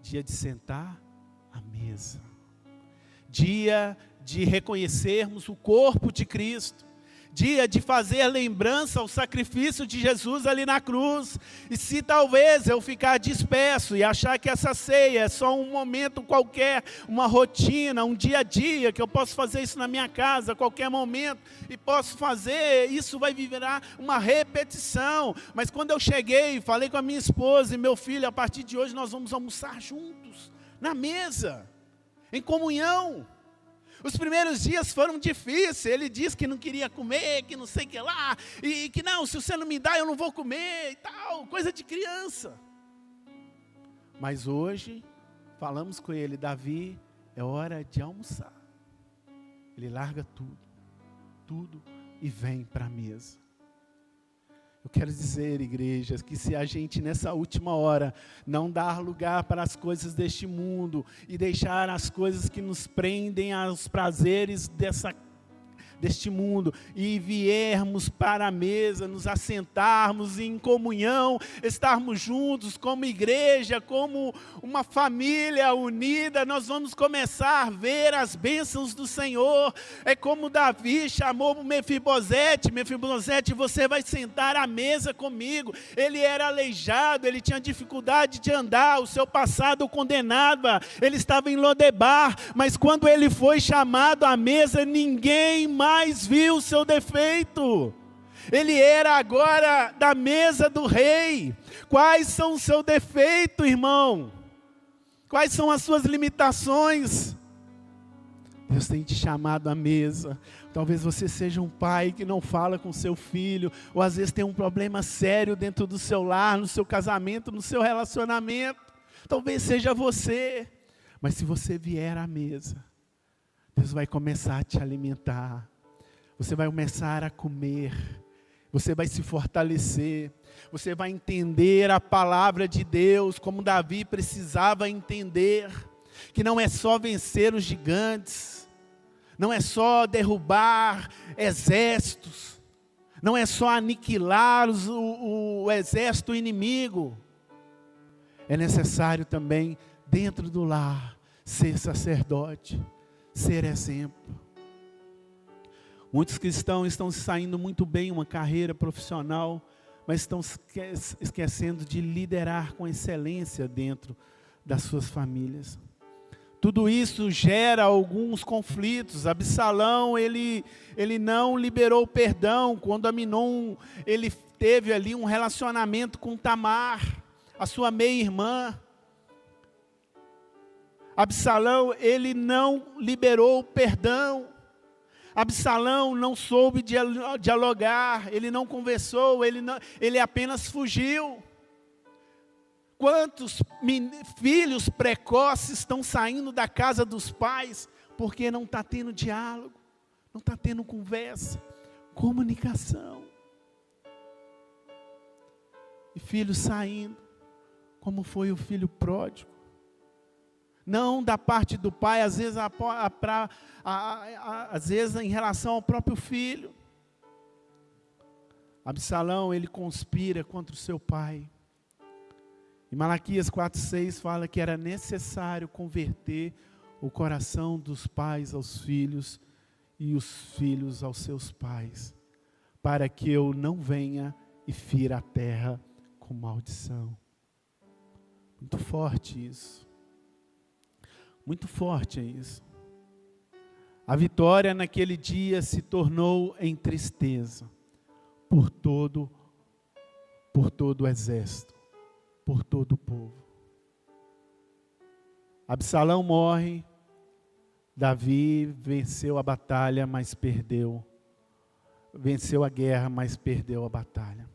Dia de sentar à mesa. Dia de reconhecermos o corpo de Cristo. Dia de fazer lembrança ao sacrifício de Jesus ali na cruz. E se talvez eu ficar disperso e achar que essa ceia é só um momento qualquer, uma rotina, um dia a dia, que eu posso fazer isso na minha casa a qualquer momento, e posso fazer, isso vai virar uma repetição. Mas quando eu cheguei, falei com a minha esposa e meu filho: a partir de hoje nós vamos almoçar juntos, na mesa, em comunhão. Os primeiros dias foram difíceis, ele disse que não queria comer, que não sei o que lá, e que não, se você não me dá eu não vou comer e tal, coisa de criança. Mas hoje, falamos com ele: Davi, é hora de almoçar. Ele larga tudo, e vem para a mesa. Eu quero dizer, igreja, que se a gente nessa última hora não dar lugar para as coisas deste mundo e deixar as coisas que nos prendem aos prazeres deste mundo e viermos para a mesa, nos assentarmos em comunhão, estarmos juntos como igreja, como uma família unida, nós vamos começar a ver as bênçãos do Senhor. É como Davi chamou Mefibosete: Mefibosete, você vai sentar à mesa comigo. Ele era aleijado, ele tinha dificuldade de andar, o seu passado o condenava, ele estava em Lodebar, mas quando ele foi chamado à mesa, ninguém mais viu o seu defeito. Ele era agora da mesa do rei. Quais são os seus defeitos, irmão? Quais são as suas limitações? Deus tem te chamado à mesa. Talvez você seja um pai que não fala com seu filho, ou às vezes tem um problema sério dentro do seu lar, no seu casamento, no seu relacionamento. Talvez seja você. Mas se você vier à mesa, Deus vai começar a te alimentar. Você vai começar a comer, você vai se fortalecer, você vai entender a palavra de Deus, como Davi precisava entender, que não é só vencer os gigantes, não é só derrubar exércitos, não é só aniquilar o exército inimigo, é necessário também, dentro do lar, ser sacerdote, ser exemplo. Muitos cristãos estão saindo muito bem em uma carreira profissional, mas estão esquecendo de liderar com excelência dentro das suas famílias. Tudo isso gera alguns conflitos. Absalão, ele não liberou perdão quando Aminon, ele teve ali um relacionamento com Tamar, a sua meia-irmã. Absalão, ele não liberou perdão. Absalão não soube dialogar, ele não conversou, ele apenas fugiu. Quantos filhos precoces estão saindo da casa dos pais porque não está tendo diálogo, não está tendo conversa, comunicação. E filhos saindo, como foi o filho pródigo. Não da parte do pai, às vezes em relação ao próprio filho. Absalão, ele conspira contra o seu pai. E Malaquias 4:6 fala que era necessário converter o coração dos pais aos filhos e os filhos aos seus pais, para que eu não venha e fira a terra com maldição. Muito forte isso. Muito forte é isso. A vitória naquele dia se tornou em tristeza por todo o exército, por todo o povo. Absalão morre, Davi venceu a batalha, mas perdeu. Venceu a guerra, mas perdeu a batalha.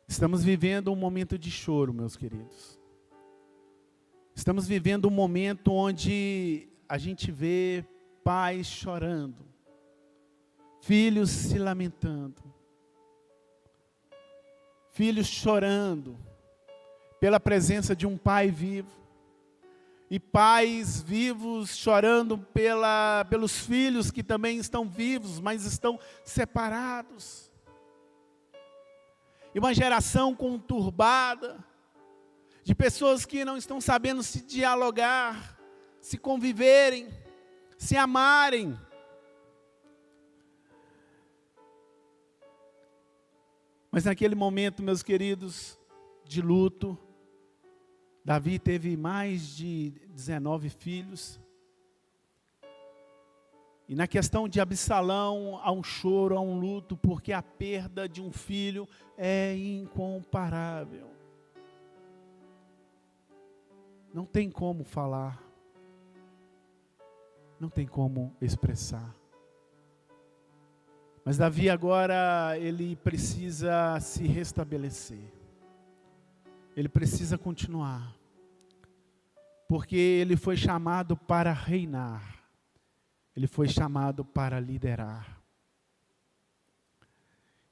Estamos vivendo um momento de choro, meus queridos. Estamos vivendo um momento onde a gente vê pais chorando, filhos se lamentando, filhos chorando pela presença de um pai vivo, e pais vivos chorando pelos filhos que também estão vivos, mas estão separados. E uma geração conturbada, de pessoas que não estão sabendo se dialogar, se conviverem, se amarem. Mas naquele momento, meus queridos, de luto, Davi teve mais de 19 filhos. E na questão de Absalão, há um choro, há um luto, porque a perda de um filho é incomparável. Não tem como falar, não tem como expressar. Mas Davi agora, ele precisa se restabelecer. Ele precisa continuar. Porque ele foi chamado para reinar. Ele foi chamado para liderar.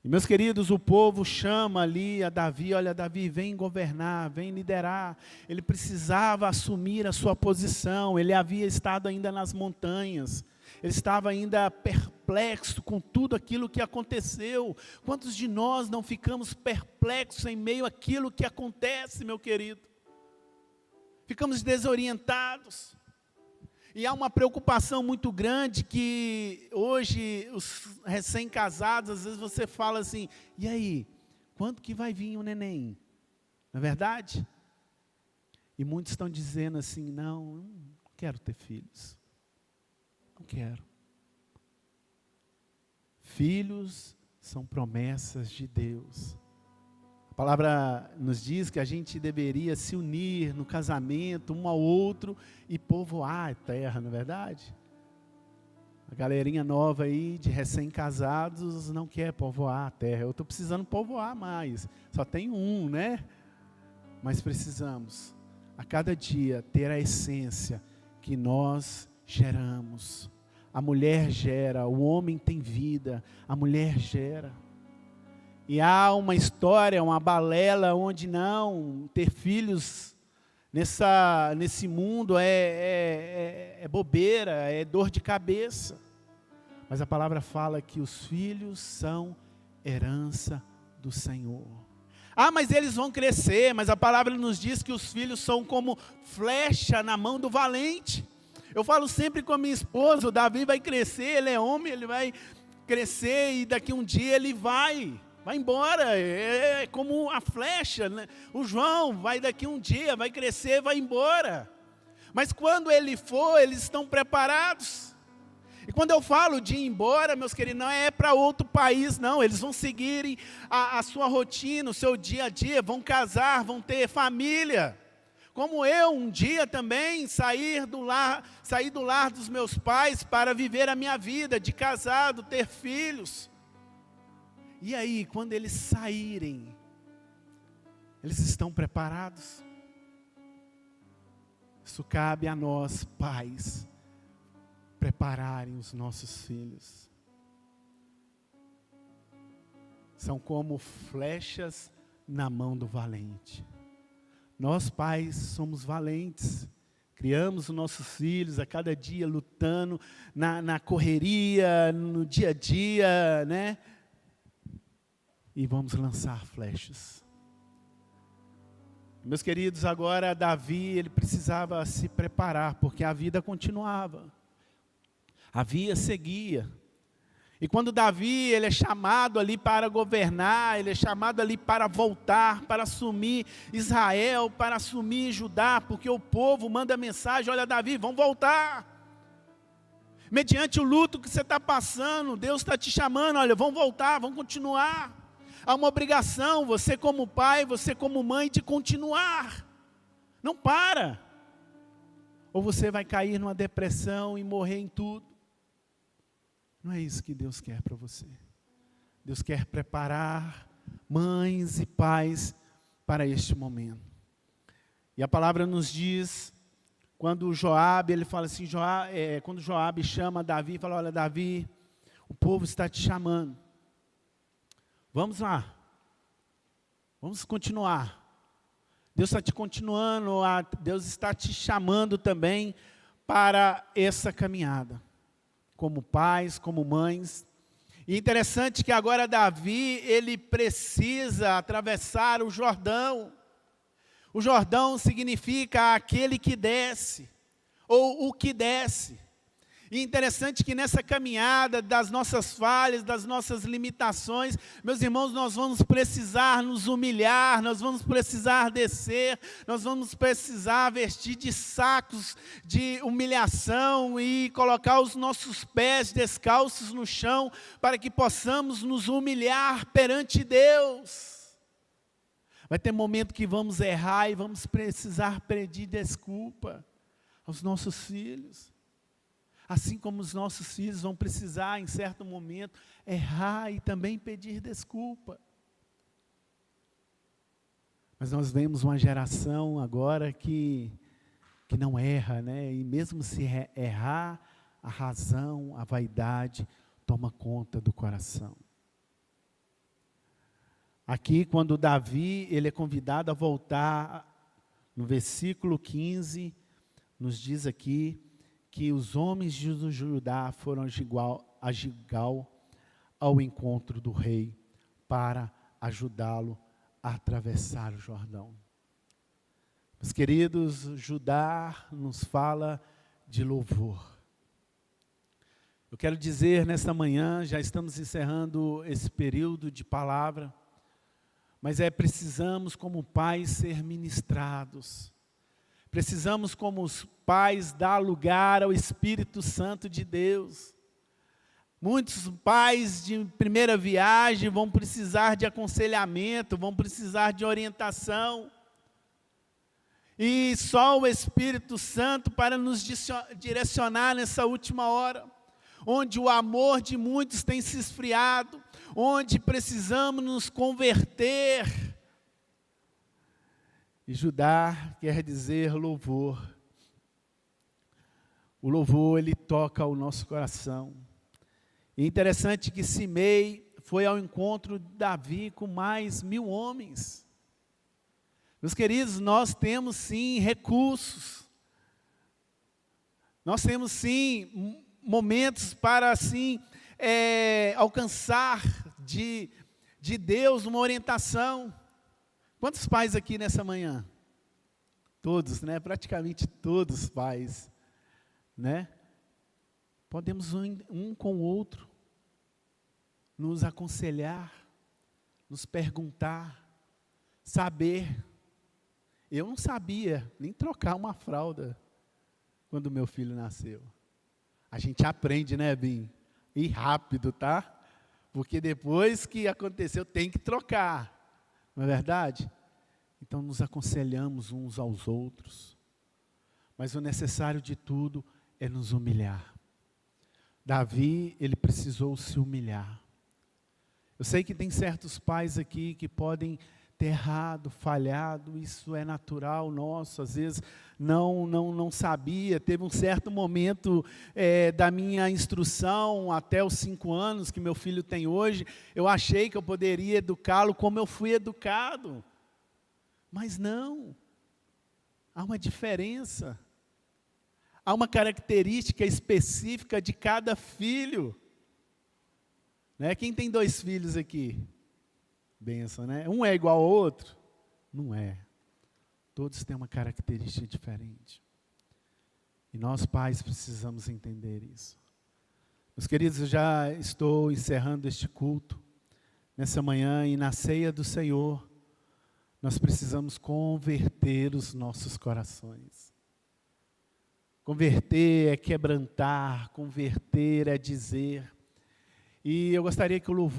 E meus queridos, o povo chama ali a Davi, olha, Davi, vem governar, vem liderar. Ele precisava assumir a sua posição, ele havia estado ainda nas montanhas, ele estava ainda perplexo com tudo aquilo que aconteceu. Quantos de nós não ficamos perplexos em meio àquilo que acontece, meu querido? Ficamos desorientados. E há uma preocupação muito grande que hoje os recém-casados, às vezes você fala assim, e aí, quando que vai vir o neném? Não é verdade? E muitos estão dizendo assim, não quero ter filhos. Não quero. Filhos são promessas de Deus. A palavra nos diz que a gente deveria se unir no casamento, um ao outro, e povoar a terra, não é verdade? A galerinha nova aí, de recém-casados, não quer povoar a terra. Eu estou precisando povoar mais. Só tem um, né? Mas precisamos, a cada dia, ter a essência que nós geramos. A mulher gera, o homem tem vida, a mulher gera. E há uma história, uma balela, onde não, ter filhos nesse mundo é bobeira, é dor de cabeça. Mas a palavra fala que os filhos são herança do Senhor. Ah, mas eles vão crescer, mas a palavra nos diz que os filhos são como flecha na mão do valente. Eu falo sempre com a minha esposa, o Davi vai crescer, ele é homem, ele vai crescer e daqui um dia ele vai embora, é como a flecha, né? O João vai daqui um dia, vai crescer, vai embora. Mas quando ele for, eles estão preparados. E quando eu falo de ir embora, meus queridos, não é para outro país, não. Eles vão seguirem a sua rotina, o seu dia a dia, vão casar, vão ter família. Como eu, um dia também, saí do lar dos meus pais para viver a minha vida de casado, ter filhos. E aí, quando eles saírem, eles estão preparados? Isso cabe a nós, pais, prepararem os nossos filhos. São como flechas na mão do valente. Nós, pais, somos valentes. Criamos os nossos filhos a cada dia, lutando na correria, no dia a dia, né? E vamos lançar flechas. Meus queridos, agora Davi, ele precisava se preparar, porque a vida continuava. A vida seguia. E quando Davi, ele é chamado ali para governar, ele é chamado ali para voltar, para assumir Israel, para assumir Judá, porque o povo manda mensagem, olha Davi, vamos voltar. Mediante o luto que você está passando, Deus está te chamando, olha, vamos voltar, vamos continuar. Há uma obrigação, você como pai, você como mãe, de continuar. Não para. Ou você vai cair numa depressão e morrer em tudo. Não é isso que Deus quer para você. Deus quer preparar mães e pais para este momento. E a palavra nos diz, quando Joabe, ele fala assim, quando Joabe chama Davi, fala, olha Davi, o povo está te chamando. Vamos lá. Vamos continuar. Deus está te continuando, Deus está te chamando também para essa caminhada. Como pais, como mães. E interessante que agora Davi, ele precisa atravessar o Jordão. O Jordão significa aquele que desce, ou o que desce. E interessante que nessa caminhada das nossas falhas, das nossas limitações, meus irmãos, nós vamos precisar nos humilhar, nós vamos precisar descer, nós vamos precisar vestir de sacos de humilhação e colocar os nossos pés descalços no chão, para que possamos nos humilhar perante Deus. Vai ter momento que vamos errar e vamos precisar pedir desculpa aos nossos filhos. Assim como os nossos filhos vão precisar, em certo momento, errar e também pedir desculpa. Mas nós vemos uma geração agora que não erra, né? E mesmo se errar, a razão, a vaidade toma conta do coração. Aqui, quando Davi ele é convidado a voltar, no versículo 15, nos diz aqui que os homens de Judá foram a Gilgal ao encontro do rei para ajudá-lo a atravessar o Jordão. Meus queridos, Judá nos fala de louvor. Eu quero dizer nesta manhã, já estamos encerrando esse período de palavra, mas precisamos como pais ser ministrados. Precisamos como os pais dar lugar ao Espírito Santo de Deus. Muitos pais de primeira viagem vão precisar de aconselhamento, vão precisar de orientação. E só o Espírito Santo para nos direcionar nessa última hora, onde o amor de muitos tem se esfriado, onde precisamos nos converter. E Judá quer dizer louvor. O louvor, ele toca o nosso coração. E é interessante que Simei foi ao encontro de Davi com mais 1000 homens. Meus queridos, nós temos sim recursos. Nós temos sim momentos para assim alcançar de Deus uma orientação. Quantos pais aqui nessa manhã? Todos, né? Praticamente todos os pais, né? Podemos um com o outro nos aconselhar, nos perguntar, saber. Eu não sabia nem trocar uma fralda quando meu filho nasceu. A gente aprende, né, Bim? E rápido, tá? Porque depois que aconteceu, tem que trocar. Não é verdade? Então nos aconselhamos uns aos outros. Mas o necessário de tudo é nos humilhar. Davi, ele precisou se humilhar. Eu sei que tem certos pais aqui que podem ter errado, falhado, isso é natural nosso, às vezes não sabia, teve um certo momento da minha instrução, até os 5 anos que meu filho tem hoje, eu achei que eu poderia educá-lo como eu fui educado, mas não, há uma diferença, há uma característica específica de cada filho, né? Quem tem 2 filhos aqui? Bênção, né? Um é igual ao outro? Não é. Todos têm uma característica diferente. E nós, pais, precisamos entender isso. Meus queridos, eu já estou encerrando este culto nessa manhã e na ceia do Senhor, nós precisamos converter os nossos corações. Converter é quebrantar, converter é dizer. E eu gostaria que o louvor